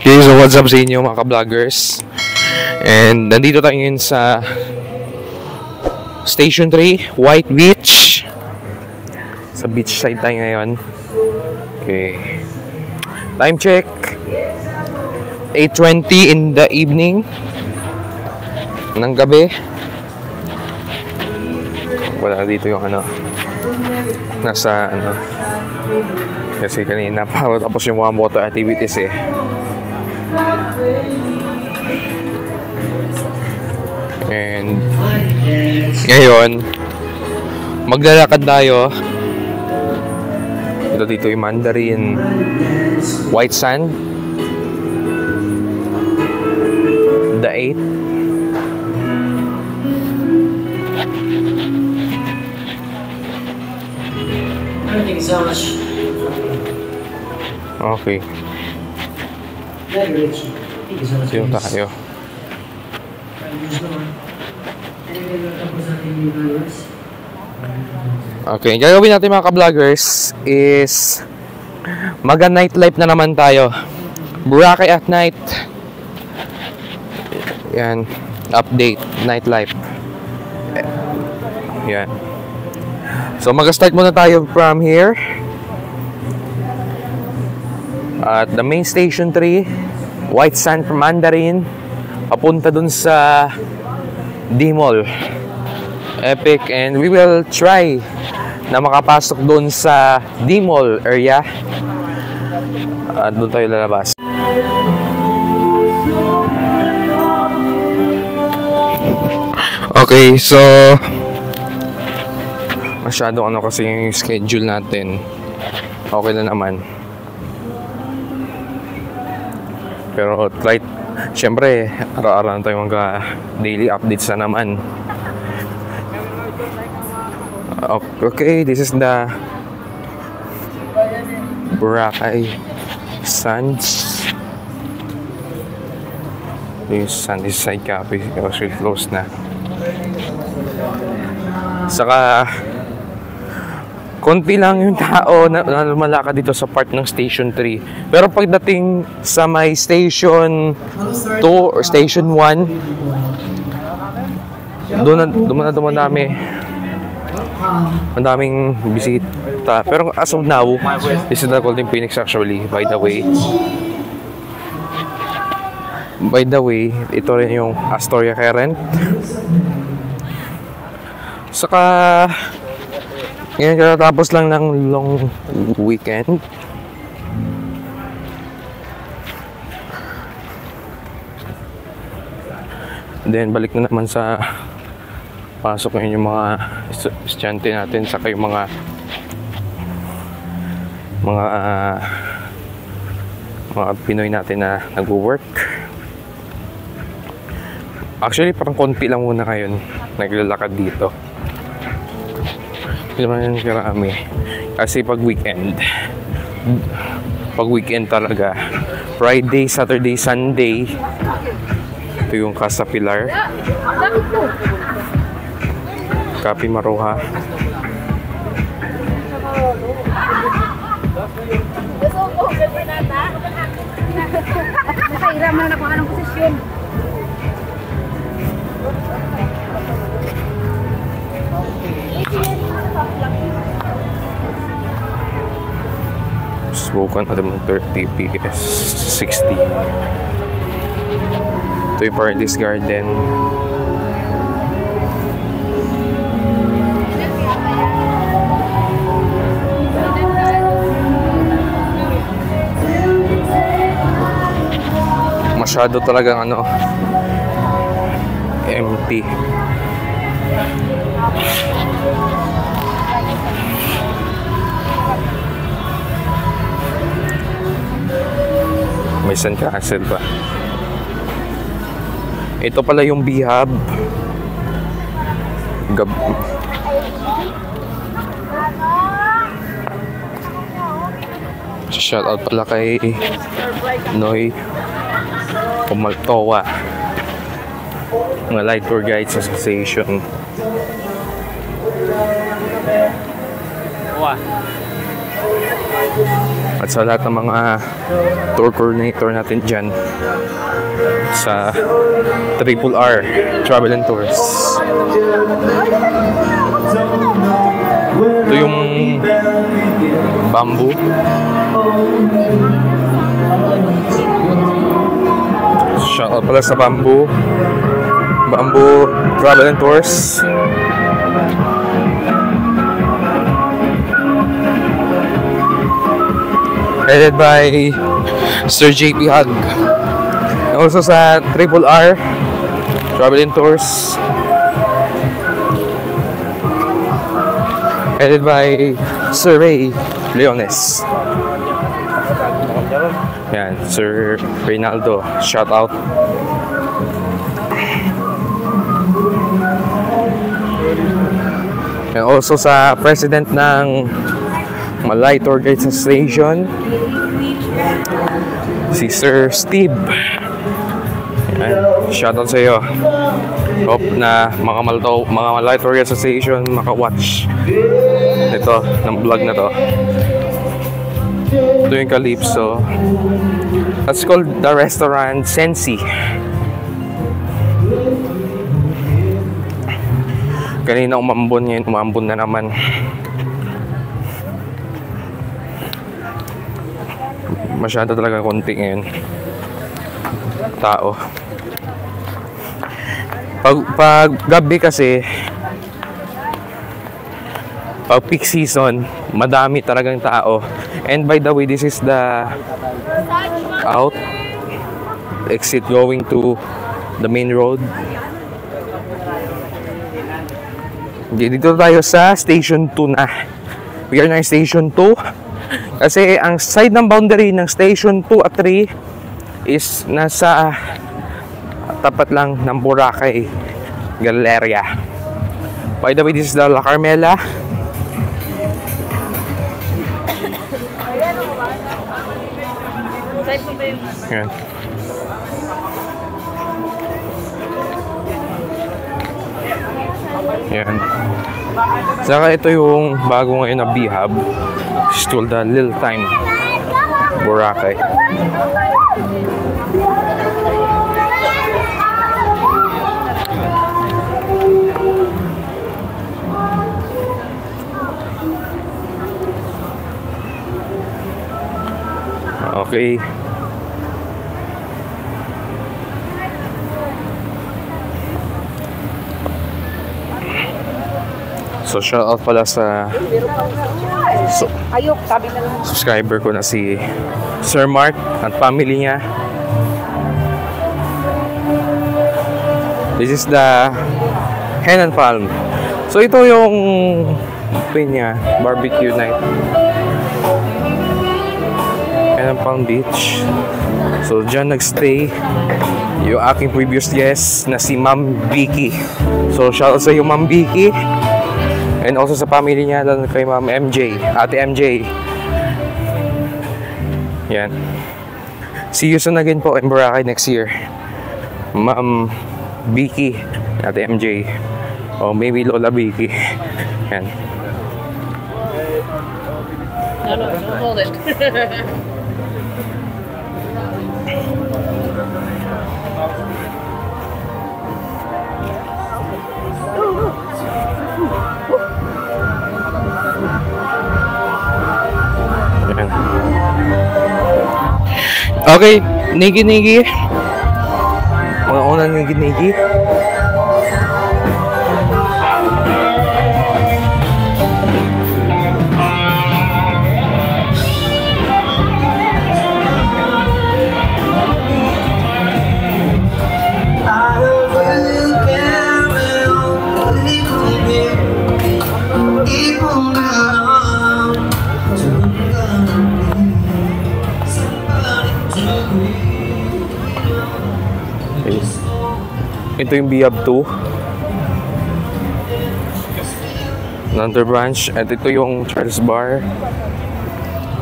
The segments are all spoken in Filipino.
Okay, so what's up sa inyo mga ka-vloggers? And nandito tayo ngayon sa Station 3, White Beach. Sa beach side tayo ngayon. Okay. Time check. 8:20 in the evening. Ng gabi. Wala dito yung ano. Nasa ano. Kasi kanina pa tapos yung mga motor activities eh. And ngayon maglalakad tayo. Ito dito yung Mandarin White Sand, the 8. Okay. Dito tayo. Okay, gagawin natin mga ka-vloggers is mag-nightlife na naman tayo. Boracay at night. Yan, update, nightlife. Yan. So mag-start muna tayo from here. At the main Station 3, White Sand from Mandarin, papunta dun sa D-Mall. Epic, and we will try na makapasok dun sa D-Mall area. At dun tayo lalabas. Okay, so masyado ano kasi yung schedule natin. Okay na naman. Pero try, syempre, araw-araw tayo mag-daily updates na naman. Okay, this is the Boracay Sands. This Side Cafe actually closed na. Saka konti lang yung tao na lumalakad dito sa part ng Station 3. Pero pagdating sa may Station 2 or Station 1, doon na ang daming bisita. Pero as of now, this is the Golden Phoenix actually, by the way. Ito rin yung Astoria Karen. Saka ngayon katapos lang ng long weekend. Then balik na naman sa pasok ngayon yung mga estudyante natin, saka yung mga Pinoy natin na nag-work. Actually parang konti lang muna ngayon naglalakad dito. Hindi naman yung karami. Kasi pag weekend talaga, Friday, Saturday, Sunday, ito yung Casa Pilar, Cafe Maroha. Nakairam na kung anong posisyon. Subukan natin ng 30 PS 60. Ito yung Paradise Garden. Masyado talagang ano, empty. May sandcastle pa. Ito pala yung Bihab. Shoutout pala kay Noy Pumaltowa, mga Light Tour Guides Association. At sa lahat ng mga tour coordinator natin dyan sa Triple R Travel and Tours. Ito yung bamboo. Shoutout pala sa bamboo Travel and Tours. Headed by Sir JP Hug. Also sa Triple R Travel and Tours, headed by Sir Ray Leones. Yan, Sir Reynaldo, shout out. And also sa president ng Malay Tour Guides Association, si Sir Steve. Ayan, shoutout sa iyo. Hope na mga Malay Tour Guides Association maka-watch ito ng vlog na to. Ito yung Calypso. That's called the restaurant Sensi. Kanina umambon, ngayon umambon na naman. Masyado talaga konti ngayon tao. Pag gabi kasi, pag peak season, madami talagang tao. And by the way, this is the exit going to the main road. Dito tayo sa Station 2 na. We are na Station 2. Kasi ang side ng boundary ng Station 2 at 3 is nasa tapat lang ng Boracay Galleria. By the way, this is the La Carmela. Yan. Yan. Saka ito yung bago ngayon na B-Hub. Still the Little Time Boracay. Okay. So shout out pala sa subscriber ko na si Sir Mark at family niya. This is the Hen and Palm. So ito yung niya, barbecue night. Hen and Palm Beach. So dyan nagstay yung aking previous guest na si Ma'am Vicky. So shout out sa iyo, Ma'am Vicky. And also sa family niya, lalo kay Ma'am MJ, Ate MJ. Yan. See you soon again po in Boracay next year. Ma'am Vicky, Ate MJ. O maybe Lola Vicky. Yan. No, hold it. Okay, nigi-nigi. Una nigi-nigi. Ito yung B-Hub 2 Another branch. At ito yung Charles Bar.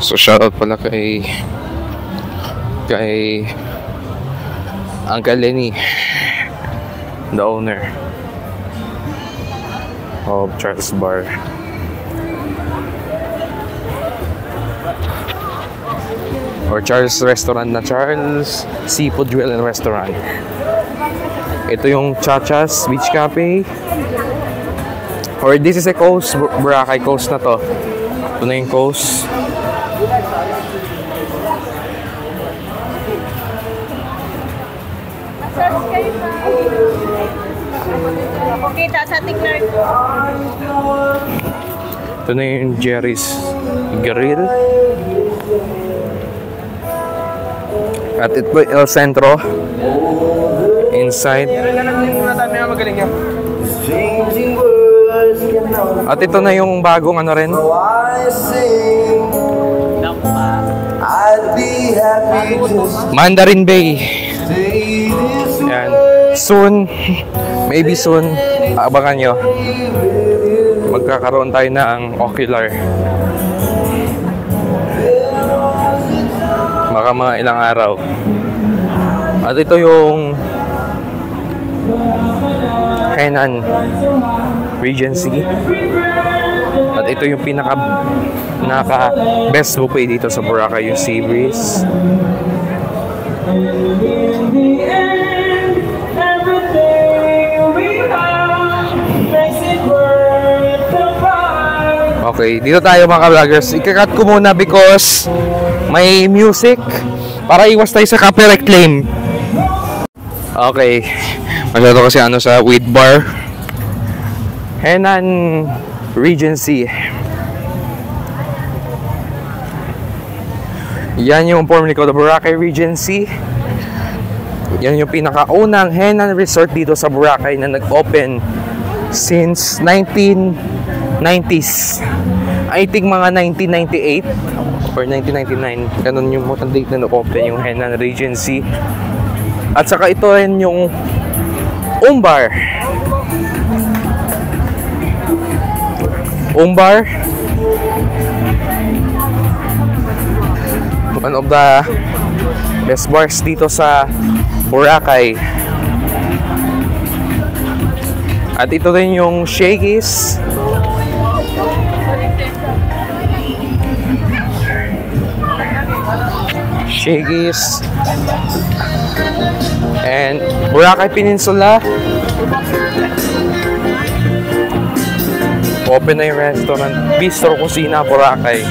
So shoutout pala kay Uncle Lenny, the owner of Charles Bar. or Charles Restaurant na Charles Seafood Grill and Restaurant. Ito yung Chachas Beach Cafe. Or this is a coast, Boracay coast na to. Ito na yung coast. Kita sa tiklar. Ito na yung Jerry's Grill. At ito El Centro. Inside. At ito na yung bagong ano rin. Mandarin Bay. Yan. Soon, maybe soon, abangan nyo. Magkakaroon tayo ng ocular. Baka mga ilang araw. At ito yung Henan Regency. At ito yung pinaka best buffet dito sa Boracay, yung Sea Breeze. Okay, dito tayo mga vloggers. Ikakat ko muna because may music para iwas tayo sa copyright claim. Okay, masyado kasi ano sa weed bar. Henan Regency. Yan yung form ni Boracay Regency. Yan yung pinakaunang Henan Resort dito sa Boracay na nag-open since 1990s. I think mga 1998 or 1999. Ganun yung date na nag-open yung Henan Regency. At saka ito rin yung Umbar. Umbar, one of the best bars dito sa Boracay. At ito rin yung Shakey's. Shakey's and Boracay Peninsula. Open na yung restaurant, Bistro Kusina, Boracay.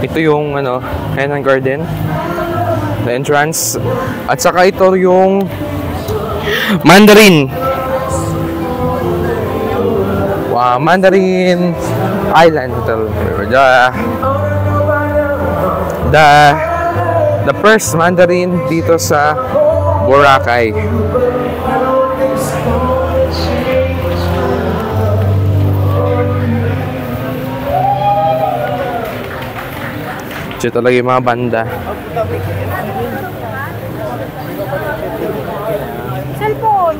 Ito yung ano, Henan Garden, the entrance. At saka ito yung Mandarin. Wow, Mandarin Island Hotel. The first Mandarin dito sa Boracay. Ito talaga yung mga banda. Cellphone.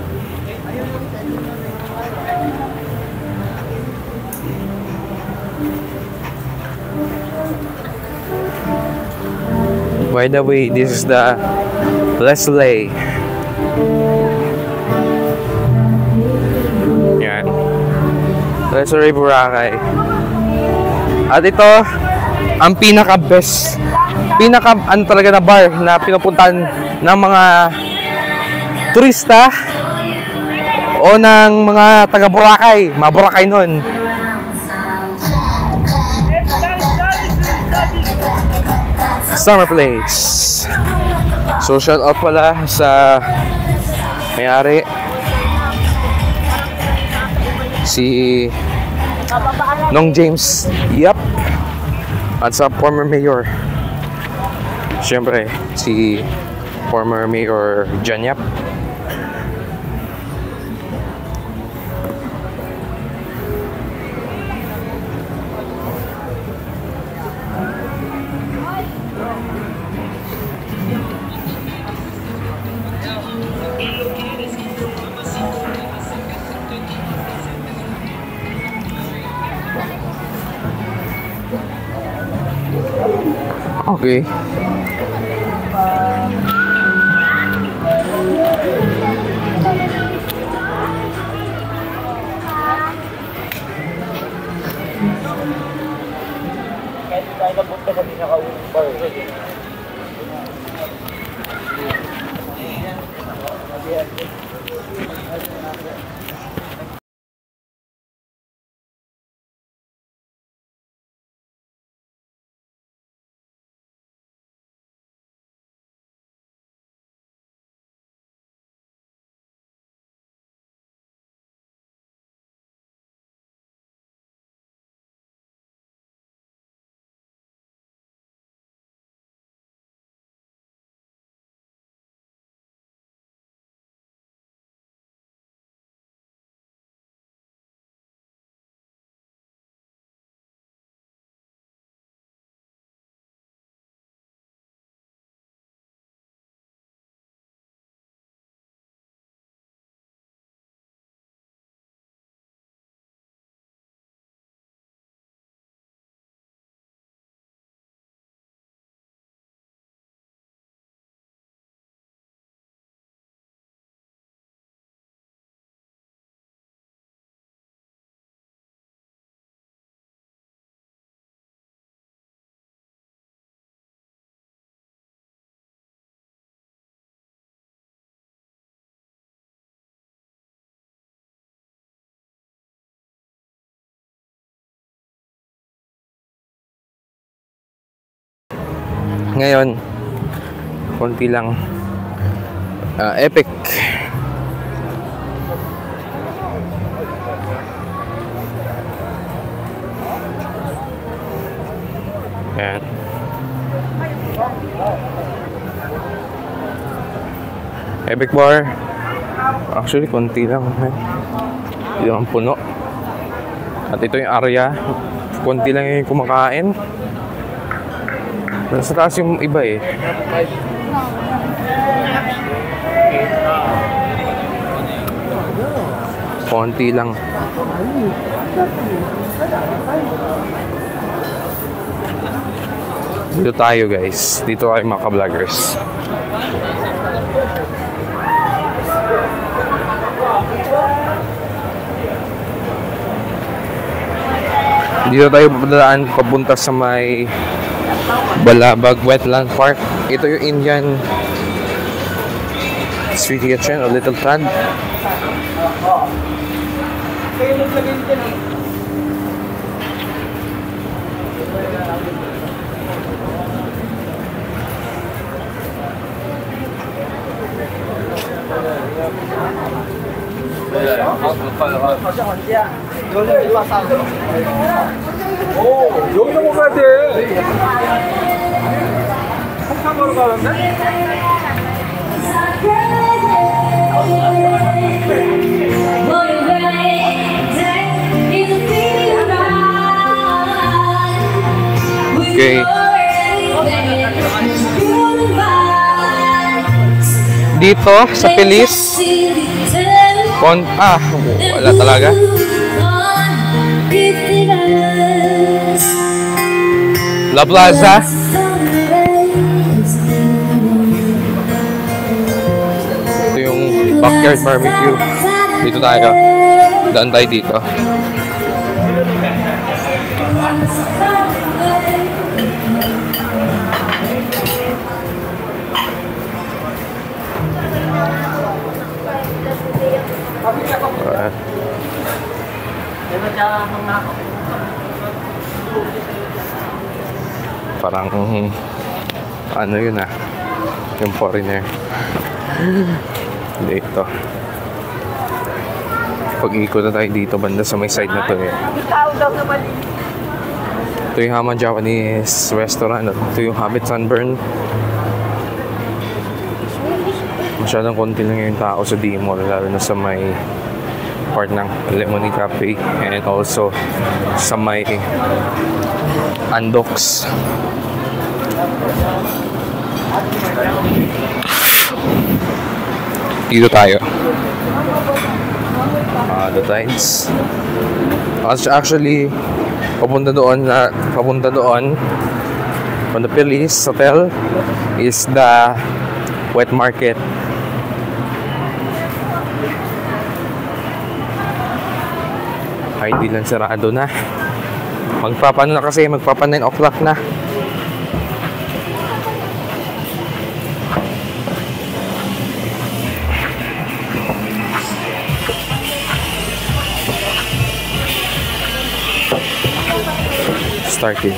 By the way, this is the Leslie. Yan. Leslie Boracay. At ito, ang pinaka-best, ano talaga na bar na pinupuntahan ng mga turista o ng mga taga Boracay, mga Boracay nun. Summer Place. So shout out pala sa may-ari, si Nong James. Yup. At sa former mayor, syempre si former mayor John Yap. Okay. Ngayon, konti lang Epic. Ayan. Epic bar. Actually, konti lang. Hindi naman puno. At ito yung area. Konti lang yung kumakain. Nasa taas yung iba eh. Konti lang. Dito tayo guys. Dito ay mga ka-vloggers. Dito tayo papadaan papunta sa may Balabag Wetland Park. Ito yung Indian street kitchen o Little Tad. 여기서 먹어야 돼. 폭탄 먹으러 가는데? Okay. Dito sa Pilis. Wala talaga. La Plaza. Ito yung backyard barbecue. Dito tayo. Daan tayo dito. Parang ano yun yung foreigner. Dito pag-ikot na tayo dito banda sa may side na to eh. Ito yung Haman Japanese restaurant. Ito yung Habit Sunburn. Masyadong konti lang yung tao sa D-Mall, lalo na sa may part ng Lemony Cafe and also sa may Andox. Dito tayo. The Tides. Actually, papunta doon. On the Pilis Hotel is the wet market. Ay, di lang sarado na. Magpapa 9 o'clock na. Starting.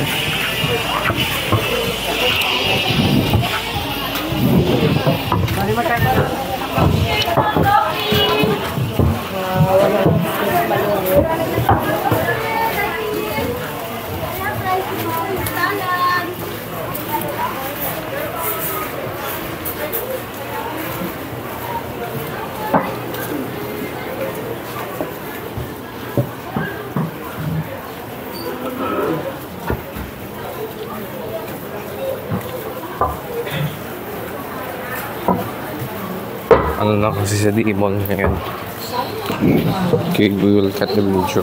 Ano lang kasi sa D-Mall ngayon. Okay, we will cut the video.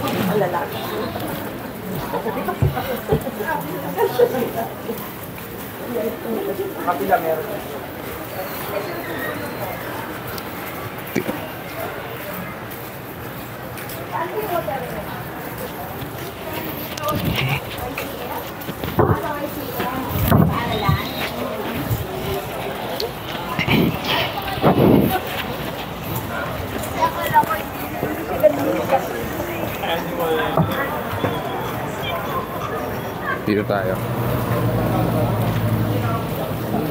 Dito tayo.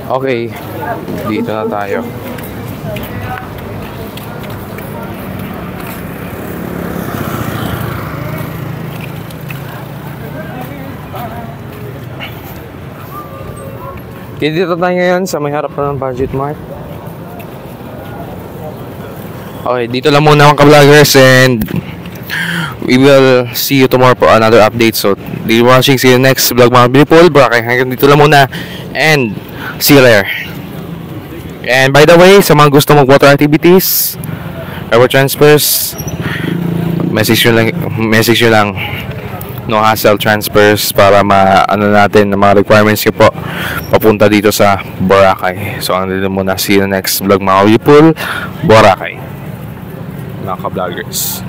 Okay, dito na tayo. Okay, dito tayo ngayon sa may harap ng Budget Mart. Okay, dito lang muna mga ka-vloggers, and we will see you tomorrow for another update. So, you're watching, see you next vlog mga people. Boracay, hanggang dito lang muna, and see you later. And by the way, sa mga gusto mag-water activities, airport transfers, message nyo lang. No hassle transfers para ano natin ng mga requirements nyo po papunta dito sa Boracay. So, hanggang dito muna, see you next vlog mga people. Boracay, mga ka-vloggers.